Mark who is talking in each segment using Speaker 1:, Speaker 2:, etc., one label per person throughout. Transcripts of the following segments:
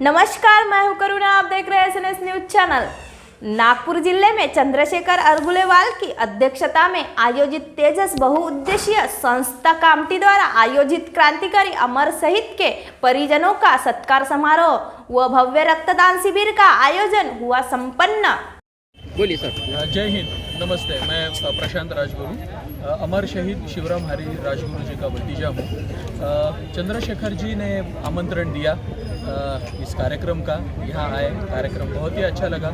Speaker 1: नमस्कार, मैं हूं करुणा। आप देख रहे हैं एसएनएस न्यूज चैनल। नागपुर जिले में चंद्रशेखर अरगुलेवाल की अध्यक्षता में आयोजित तेजस बहुउद्देशीय संस्था कामठी द्वारा आयोजित क्रांतिकारी अमर शहीद के परिजनों का सत्कार समारोह व भव्य रक्तदान शिविर का आयोजन हुआ संपन्न।
Speaker 2: बोलिए सर।
Speaker 3: जय हिंद, नमस्ते। मैं प्रशांत राजगुरु, अमर शहीद शिवराम हरी राजगुरु जी का भतीजा हूँ। चंद्रशेखर जी ने आमंत्रण दिया इस कार्यक्रम का, यहाँ आए। कार्यक्रम बहुत ही अच्छा लगा।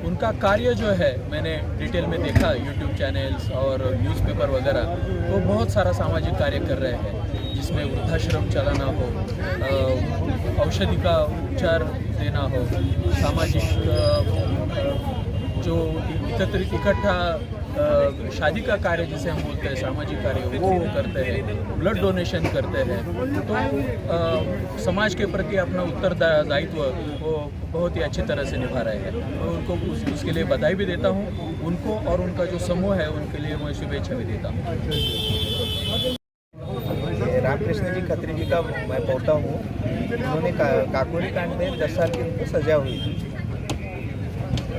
Speaker 3: उनका कार्य जो है मैंने डिटेल में देखा, यूट्यूब चैनल्स और न्यूज़पेपर वगैरह, वो बहुत सारा सामाजिक कार्य कर रहे हैं, जिसमें वृद्धाश्रम चलाना हो, औषधि का उपचार देना हो, सामाजिक जो इकट्ठा शादी का कार्य जिसे हम बोलते हैं सामाजिक कार्य, वो करते हैं, ब्लड डोनेशन करते हैं। तो समाज के प्रति अपना उत्तरदायित्व वो बहुत ही अच्छी तरह से निभा रहे हैं। तो उनको उसके लिए बधाई भी देता हूँ। उनको और उनका जो समूह है उनके लिए मैं शुभेच्छा भी देता हूँ।
Speaker 4: रामकृष्ण जी खत्री जी का मैं पोता हूँ। उन्होंने काकोरी कांड में 10 साल की उनको सजा हुई थी।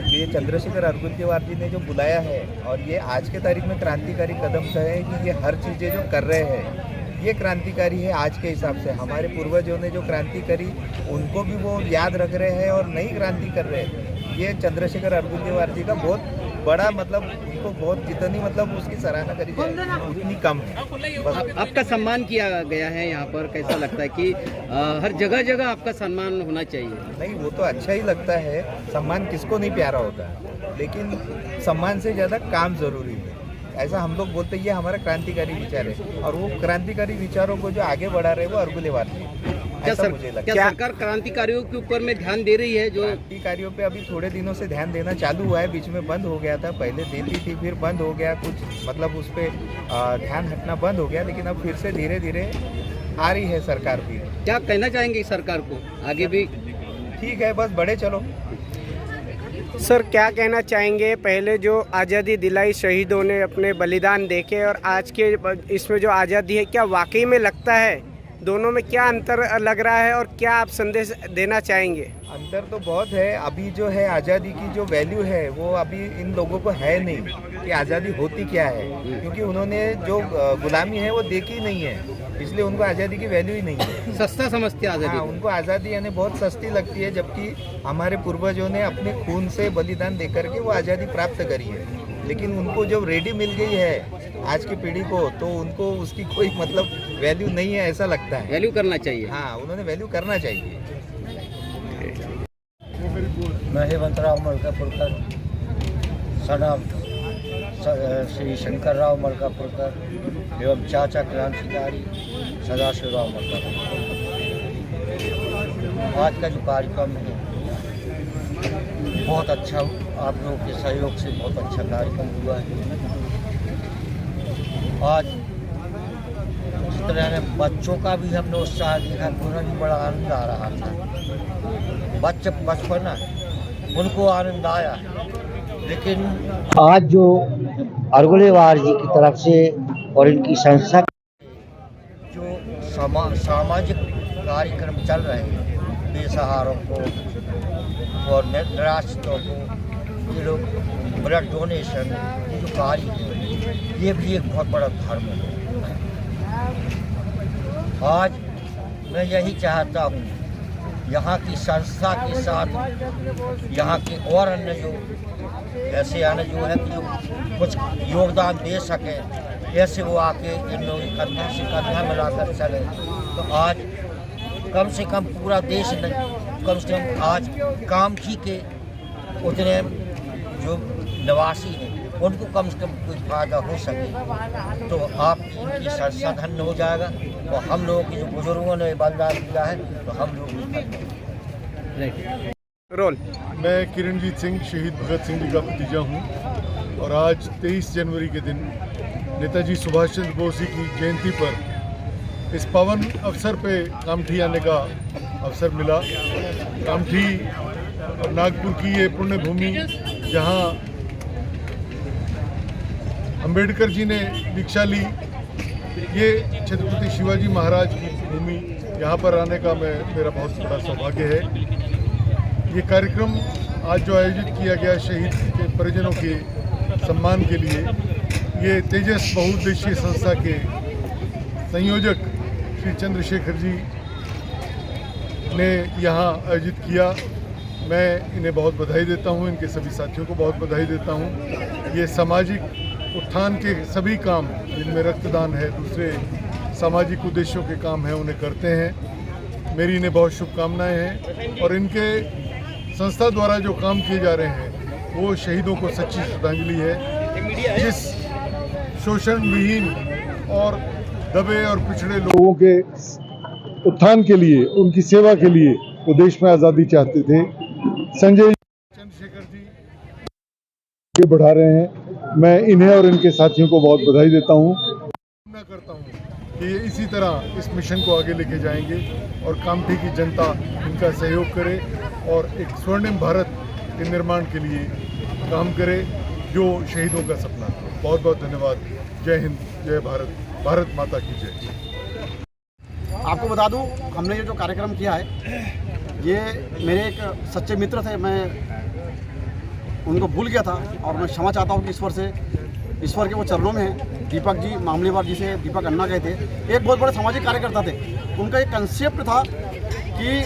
Speaker 4: ये चंद्रशेखर अरगुलेवाल जी ने जो बुलाया है और ये आज के तारीख में क्रांतिकारी कदम है कि ये हर चीज़ें जो कर रहे हैं ये क्रांतिकारी है। आज के हिसाब से हमारे पूर्वजों ने जो क्रांति करी उनको भी वो याद रख रहे हैं और नई क्रांति कर रहे हैं। ये चंद्रशेखर अरगुलेवाल जी का बहुत बड़ा उनको बहुत जितनी उसकी सराहना करी जाए उतनी कम है।
Speaker 2: आपका सम्मान किया गया है यहाँ पर, कैसा लगता है कि हर जगह जगह आपका सम्मान होना चाहिए?
Speaker 4: नहीं, वो तो अच्छा ही लगता है। सम्मान किसको नहीं प्यारा होता, लेकिन सम्मान से ज़्यादा काम ज़रूरी है। ऐसा हम लोग बोलते हैं, ये हमारा क्रांतिकारी विचार है और वो क्रांतिकारी विचारों को जो आगे बढ़ा रहे हैं वो अरगुलेवाल जी।
Speaker 2: क्या सरकार क्रांतिकारियों के ऊपर में ध्यान दे रही है? जो
Speaker 4: क्रांतिकारियों पे अभी थोड़े दिनों से ध्यान देना चालू हुआ है। बीच में बंद हो गया था, पहले देती थी फिर बंद हो गया, कुछ उस पर ध्यान हटना बंद हो गया, लेकिन अब फिर से धीरे धीरे आ रही है सरकार भी।
Speaker 2: क्या कहना चाहेंगे सरकार को आगे भी?
Speaker 4: ठीक है, बस बढ़े चलो।
Speaker 5: सर, क्या कहना चाहेंगे, पहले जो आज़ादी दिलाई शहीदों ने अपने बलिदान देके और आज के इसमें जो आज़ादी है, क्या वाकई में लगता है दोनों में क्या अंतर लग रहा है और क्या आप संदेश देना चाहेंगे?
Speaker 4: अंतर तो बहुत है। अभी जो है आज़ादी की जो वैल्यू है वो अभी इन लोगों को है नहीं कि आज़ादी होती क्या है, क्योंकि उन्होंने जो गुलामी है वो देखी नहीं है, इसलिए उनको आज़ादी की वैल्यू ही नहीं है।
Speaker 2: सस्ता समझते आज़ादी।
Speaker 4: हाँ, उनको आज़ादी यानी बहुत सस्ती लगती है, जबकि हमारे पूर्वजों ने अपने खून से बलिदान देकर के वो आज़ादी प्राप्त करी है। लेकिन उनको जब रेडी मिल गई है आज की पीढ़ी को, तो उनको उसकी कोई वैल्यू नहीं है, ऐसा लगता है।
Speaker 2: वैल्यू करना चाहिए।
Speaker 4: हाँ, उन्होंने वैल्यू करना चाहिए।
Speaker 6: मैं हेमंतराव मलकापुरकर, सनाम श्री शंकरराव मलकापुरकर एवं चाचा क्रांतिकारी सदाशिवराव मलकापुरकर। आज का जो कार्यक्रम है बहुत अच्छा, आप लोगों के सहयोग से बहुत अच्छा कार्यक्रम हुआ है। आज जिस तरह ने बच्चों का भी हमने उत्साह देखा, उन्हें भी बड़ा आनंद आ रहा था। बचपन उनको आनंद आया, लेकिन आज जो अरगुलेवाल जी की तरफ से और इनकी संस्था जो सामाजिक कार्यक्रम चल रहे हैं, बेसहारों को और निराश्रितों को, ये लोग ब्लड डोनेशन, ये जो कार्य है ये भी एक बहुत बड़ा धर्म है। आज मैं यही चाहता हूँ यहाँ की संस्था के साथ यहाँ के और अन्य जो ऐसे आने जो है कि जो कुछ योगदान दे सके, ऐसे वो आके इन लोग कंधा से कंधा मिलाकर चले। तो आज कम से कम पूरा देश नहीं, कम से कम आज कामठी के उतने जो निवासी हैं उनको कम से कम कोई फायदा हो सके, तो आपकी इनकी संस्था धन्य हो जाएगा। और हम लोगों की जो बुजुर्गों ने बलिदान दिया है तो हम लोग भी
Speaker 5: रोल।
Speaker 7: मैं किरणजीत सिंह, शहीद भगत सिंह जी का भतीजा हूँ और आज 23 जनवरी के दिन नेताजी सुभाष चंद्र बोस जी की जयंती पर इस पावन अवसर पे कामठी आने का अवसर मिला। कामठी और नागपुर की ये पुण्य भूमि जहाँ अंबेडकर जी ने दीक्षा ली, ये छत्रपति शिवाजी महाराज की भूमि, यहाँ पर आने का मेरा बहुत बड़ा सौभाग्य है। ये कार्यक्रम आज जो आयोजित किया गया शहीद के परिजनों के सम्मान के लिए, ये तेजस बहुउद्देशीय संस्था के संयोजक श्री चंद्रशेखर जी ने यहाँ आयोजित किया। मैं इन्हें बहुत बधाई देता हूँ, इनके सभी साथियों को बहुत बधाई देता हूँ। ये सामाजिक उत्थान के सभी काम, जिनमें रक्तदान है, दूसरे सामाजिक उद्देश्यों के काम हैं, उन्हें करते हैं। मेरी इन्हें बहुत शुभकामनाएं हैं और इनके संस्था द्वारा जो काम किए जा रहे हैं वो शहीदों को सच्ची श्रद्धांजलि है। जिस शोषण विहीन और दबे और पिछड़े लोगों के उत्थान के लिए, उनकी सेवा के लिए वो देश में आज़ादी चाहते थे, संजय चंद्रशेखर जी आगे बढ़ा रहे हैं। मैं इन्हें और इनके साथियों को बहुत बधाई देता हूँ। कामना करता हूँ कि ये इसी तरह इस मिशन को आगे लेके जाएंगे और कामठी की जनता इनका सहयोग करे और एक स्वर्णिम भारत के निर्माण के लिए काम करे, जो शहीदों का सपना था। बहुत बहुत धन्यवाद। जय हिंद, जय भारत, भारत माता की जय।
Speaker 8: आपको बता दूं, हमने ये जो कार्यक्रम किया है, ये मेरे एक सच्चे मित्र थे, मैं उनको भूल गया था और मैं क्षमा चाहता हूँ कि ईश्वर के वो चरणों में हैं। दीपक जी मामलेवार, जिसे दीपक अन्ना कहते, एक बहुत बड़े सामाजिक कार्यकर्ता थे। उनका एक कंसेप्ट था कि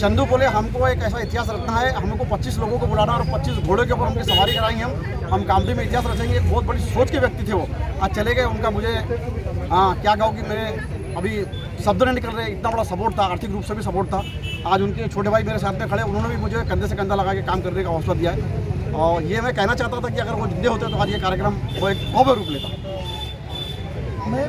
Speaker 8: चंदू बोले हमको एक ऐसा इतिहास रखना है, हमको 25 लोगों को बुलाना और 25 घोड़े के ऊपर उनकी सवारी कराएंगे, हम कामठी में इतिहास रचेंगे। एक बहुत बड़ी सोच के व्यक्ति थे वो। आज चले गए, उनका मुझे क्या कहूँ कि मेरे अभी शब्द नहीं निकल रहे, इतना बड़ा सपोर्ट था, आर्थिक रूप से भी सपोर्ट था। आज उनके छोटे भाई मेरे साथ में खड़े, उन्होंने भी मुझे कंधे से कंधा लगा के काम करने का हौसला दिया है। और ये मैं कहना चाहता था कि अगर वो जिंदे होते तो आज ये कार्यक्रम वो एक भव्य रूप लेता।
Speaker 9: मैं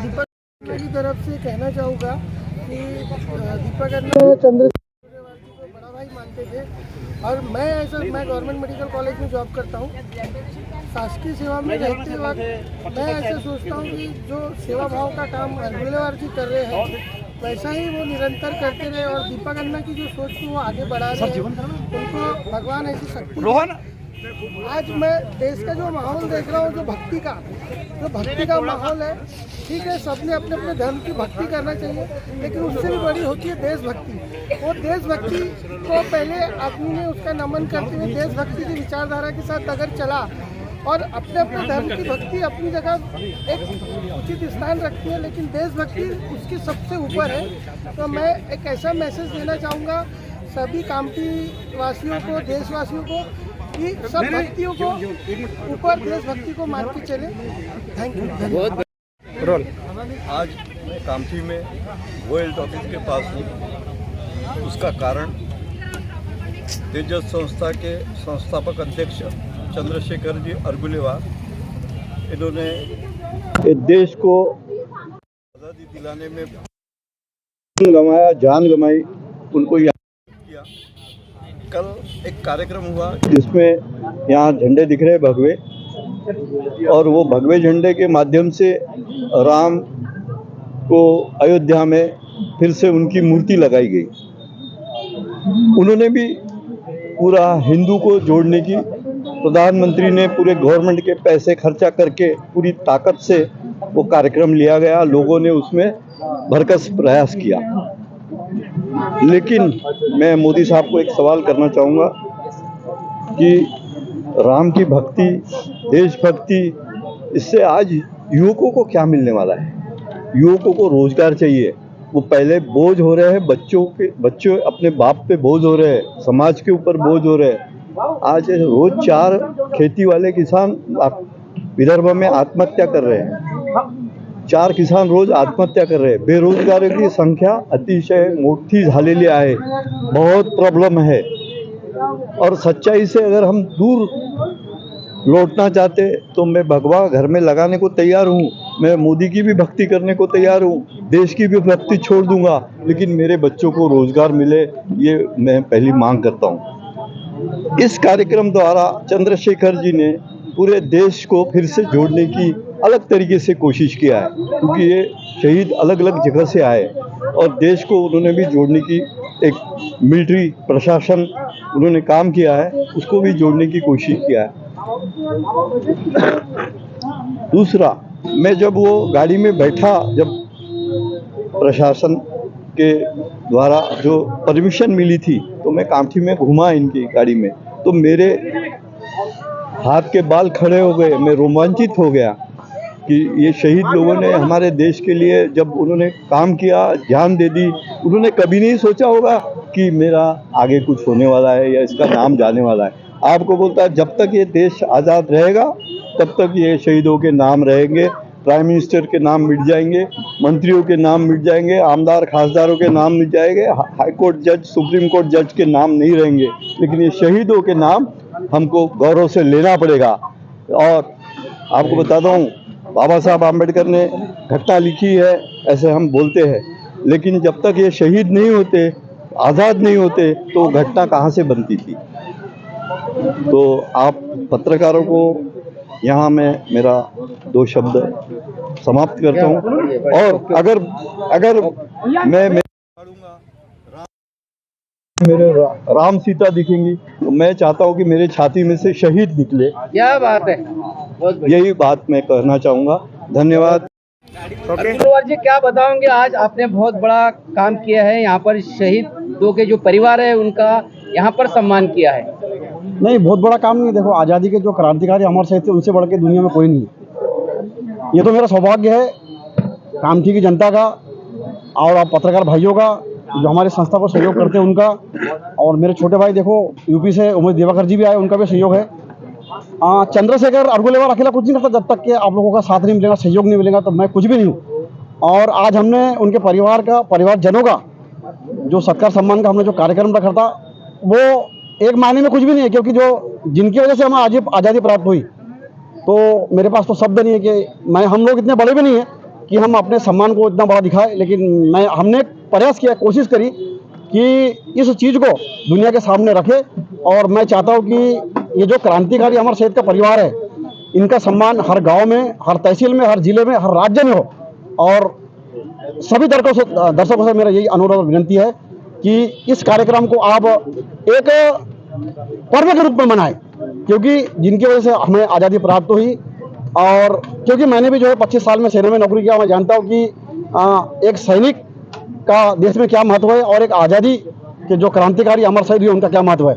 Speaker 9: दीपक की तरफ से कहना चाहूँगा कि दीपक अन्ना चंद्रशेखर को बड़ा भाई मानते थे और मैं गवर्नमेंट मेडिकल कॉलेज में जॉब करता हूँ। शासकीय सेवा में रहते वक्त मैं ऐसे सोचता हूँ कि जो सेवा भाव का काम अर्गुलेवार जी कर रहे हैं, वैसा ही वो निरंतर करते रहे और दीपक अन्ना की जो सोच को वो आगे बढ़ा रहे हैं, उनको भगवान ऐसी शक्ति। आज मैं देश का जो माहौल देख रहा हूँ, जो भक्ति का माहौल है, ठीक है, सबने अपने अपने धर्म की भक्ति करना चाहिए, लेकिन उससे भी बड़ी होती है देशभक्ति। वो देशभक्ति को पहले आदमी ने उसका नमन करते हुए देशभक्ति की विचारधारा के साथ अगर चला और अपने अपने धर्म की भक्ति अपनी जगह एक उचित स्थान रखती है, लेकिन देशभक्ति उसके सबसे ऊपर है। तो मैं एक ऐसा मैसेज देना चाहूँगा सभी कामठी वासियों को, देशवासियों को, कि सब भक्तियों को ऊपर देशभक्ति को मान के चले। Thank you.
Speaker 5: रोल।
Speaker 10: आज मैं कामठी में गोयल ऑफिस के पास हूँ। उसका कारण तेजस संस्था के संस्थापक अध्यक्ष चंद्रशेखर जी अर्गुलेवार, इन्होंने देश को आज़ादी दिलाने में गंवाया, जान गंवाई, उनको याद किया। कल एक कार्यक्रम हुआ जिसमें यहाँ झंडे दिख रहे भगवे, और वो भगवे झंडे के माध्यम से राम को अयोध्या में फिर से उनकी मूर्ति लगाई गई। उन्होंने भी पूरा हिंदू को जोड़ने की, प्रधानमंत्री ने पूरे गवर्नमेंट के पैसे खर्चा करके पूरी ताकत से वो कार्यक्रम लिया गया, लोगों ने उसमें भरकस प्रयास किया। लेकिन मैं मोदी साहब को एक सवाल करना चाहूँगा कि राम की भक्ति, देशभक्ति, इससे आज युवकों को क्या मिलने वाला है? युवकों को रोजगार चाहिए। वो पहले बोझ हो रहे हैं, बच्चों अपने बाप पे बोझ हो रहे हैं, समाज के ऊपर बोझ हो रहे हैं। आज रोज 4 खेती वाले किसान विदर्भ में आत्महत्या कर रहे हैं। 4 किसान रोज आत्महत्या कर रहे हैं। बेरोजगारों की संख्या अतिशय मोठी झालेली आहे, बहुत प्रॉब्लम है। और सच्चाई से अगर हम दूर लौटना चाहते तो मैं भगवा घर में लगाने को तैयार हूँ, मैं मोदी की भी भक्ति करने को तैयार हूँ, देश की भी भक्ति छोड़ दूंगा, लेकिन मेरे बच्चों को रोजगार मिले, ये मैं पहली मांग करता हूँ। इस कार्यक्रम द्वारा चंद्रशेखर जी ने पूरे देश को फिर से जोड़ने की अलग तरीके से कोशिश किया है, क्योंकि ये शहीद अलग अलग जगह से आए और देश को उन्होंने भी जोड़ने की, एक मिलिट्री प्रशासन उन्होंने काम किया है, उसको भी जोड़ने की कोशिश किया है। दूसरा, मैं जब वो गाड़ी में बैठा, जब प्रशासन के द्वारा जो परमिशन मिली थी तो मैं कामठी में घुमा इनकी गाड़ी में, तो मेरे हाथ के बाल खड़े हो गए। मैं रोमांचित हो गया कि ये शहीद लोगों ने हमारे देश के लिए जब उन्होंने काम किया, जान दे दी, उन्होंने कभी नहीं सोचा होगा कि मेरा आगे कुछ होने वाला है या इसका नाम जाने वाला है। आपको बोलता है जब तक ये देश आज़ाद रहेगा तब तक ये शहीदों के नाम रहेंगे, प्राइम मिनिस्टर के नाम मिट जाएंगे, मंत्रियों के नाम मिट जाएंगे, आमदार खासदारों के नाम मिट जाएंगे, हाई कोर्ट जज, सुप्रीम कोर्ट जज के नाम नहीं रहेंगे, लेकिन ये शहीदों के नाम हमको गौरव से लेना पड़ेगा। और आपको बताता हूँ, बाबा साहब आम्बेडकर ने घटना लिखी है, ऐसे हम बोलते हैं, लेकिन जब तक ये शहीद नहीं होते, आज़ाद नहीं होते, तो घटना कहाँ से बनती थी। तो आप पत्रकारों को यहाँ मैं मेरा 2 शब्द समाप्त करता हूँ। और अगर मैं मेरे राम सीता दिखेंगी तो मैं चाहता हूँ कि मेरे छाती में से शहीद निकले।
Speaker 2: क्या बात है,
Speaker 10: यही बात मैं कहना चाहूँगा। धन्यवाद।
Speaker 2: अब्दुल जी, क्या बताओगे, आज आपने बहुत बड़ा काम किया है, यहाँ पर शहीदों के जो परिवार है उनका यहाँ पर सम्मान किया है।
Speaker 8: नहीं, बहुत बड़ा काम नहीं है। देखो, आज़ादी के जो क्रांतिकारी अमर शहीद थे उनसे बढ़ के दुनिया में कोई नहीं है। ये तो मेरा सौभाग्य है कामठी की जनता का और आप पत्रकार भाइयों का जो हमारी संस्था को सहयोग करते हैं उनका, और मेरे छोटे भाई देखो यूपी से उमेश दिवाकर जी भी आए, उनका भी सहयोग है। चंद्रशेखर अरगुलेवाल अकेला कुछ नहीं करता, जब तक कि आप लोगों का साथ नहीं मिलेगा, सहयोग नहीं मिलेगा, तो मैं कुछ भी नहीं हूँ। और आज हमने उनके परिवारजनों का जो सत्कार सम्मान का हमने जो कार्यक्रम रखा था, वो एक मायने में कुछ भी नहीं है, क्योंकि जो जिनकी वजह से हमें आज आज़ादी प्राप्त हुई, तो मेरे पास तो शब्द नहीं है कि हम लोग इतने बड़े भी नहीं हैं कि हम अपने सम्मान को इतना बड़ा दिखाएं, लेकिन हमने प्रयास किया, कोशिश करी कि इस चीज़ को दुनिया के सामने रखे। और मैं चाहता हूँ कि ये जो क्रांतिकारी अमर शहीद का परिवार है, इनका सम्मान हर गांव में, हर तहसील में, हर जिले में, हर राज्य में हो। और सभी दर्शकों से मेरा यही अनुरोध और विनती है कि इस कार्यक्रम को आप एक पर्व के रूप में मनाएं, क्योंकि जिनकी वजह से हमें आज़ादी प्राप्त हुई। और क्योंकि मैंने भी जो है 25 साल में सेना में नौकरी किया, मैं जानता हूँ कि एक सैनिक का देश में क्या महत्व है और एक आज़ादी के जो क्रांतिकारी अमर शहीद हुए उनका क्या महत्व है।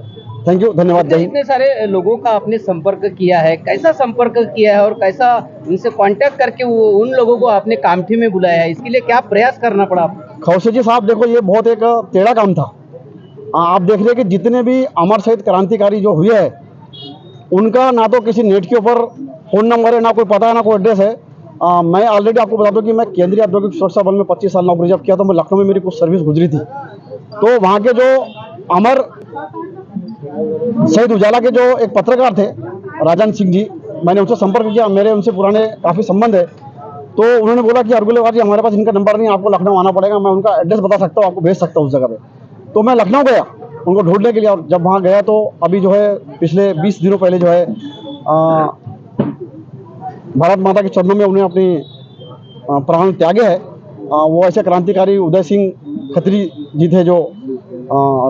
Speaker 8: थैंक यू, धन्यवाद, जय हिंद।
Speaker 2: इतने सारे लोगों का आपने संपर्क किया है, कैसा संपर्क किया है और कैसा उनसे कांटेक्ट करके वो उन लोगों को आपने कामठी में बुलाया है, इसके लिए क्या प्रयास करना पड़ा आपको?
Speaker 8: खौसे जी साहब, देखो ये बहुत एक टेढ़ा काम था। आप देख रहे हैं कि जितने भी अमर शहीद क्रांतिकारी जो हुए हैं, उनका ना तो किसी नेट के ऊपर फ़ोन नंबर है, ना कोई पता है, ना कोई एड्रेस है। मैं ऑलरेडी आपको बता दूं कि मैं केंद्रीय औद्योगिक सुरक्षा बल में 25 साल नौकरी जब किया, तो मैं लखनऊ में मेरी कुछ सर्विस गुजरी थी। तो वहाँ के जो अमर शहीद उजाला के जो एक पत्रकार थे राजन सिंह जी, मैंने उनसे संपर्क किया, मेरे उनसे पुराने काफ़ी संबंध है। तो उन्होंने बोला कि अरगुलेवाल जी, हमारे पास इनका नंबर नहीं, आपको लखनऊ आना पड़ेगा, मैं उनका एड्रेस बता सकता हूँ, आपको भेज सकता हूँ उस जगह पे। तो मैं लखनऊ गया उनको ढूंढने के लिए, और जब वहाँ गया तो अभी जो है पिछले 20 दिनों पहले जो है भारत माता के चरणों में उन्हें अपनी प्राण त्यागे है। वो ऐसे क्रांतिकारी उदय सिंह खत्री जी थे, जो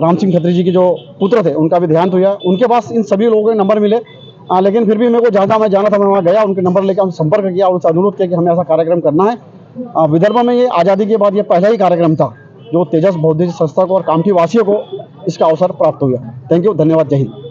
Speaker 8: राम सिंह खत्री जी के जो पुत्र थे, उनका भी देहांत हुआ। उनके पास इन सभी लोगों के नंबर मिले, लेकिन फिर भी मेरे को जहाँ मैं जाना था मैं वहाँ गया, उनके नंबर लेकर उनसे संपर्क किया और उनसे अनुरोध किया कि हमें ऐसा कार्यक्रम करना है। विदर्भ में ये आज़ादी के बाद ये पहला ही कार्यक्रम था जो तेजस बौद्धिक संस्था को और कामठी वासियों को इसका अवसर प्राप्त हुआ। थैंक यू, धन्यवाद, जय हिंद।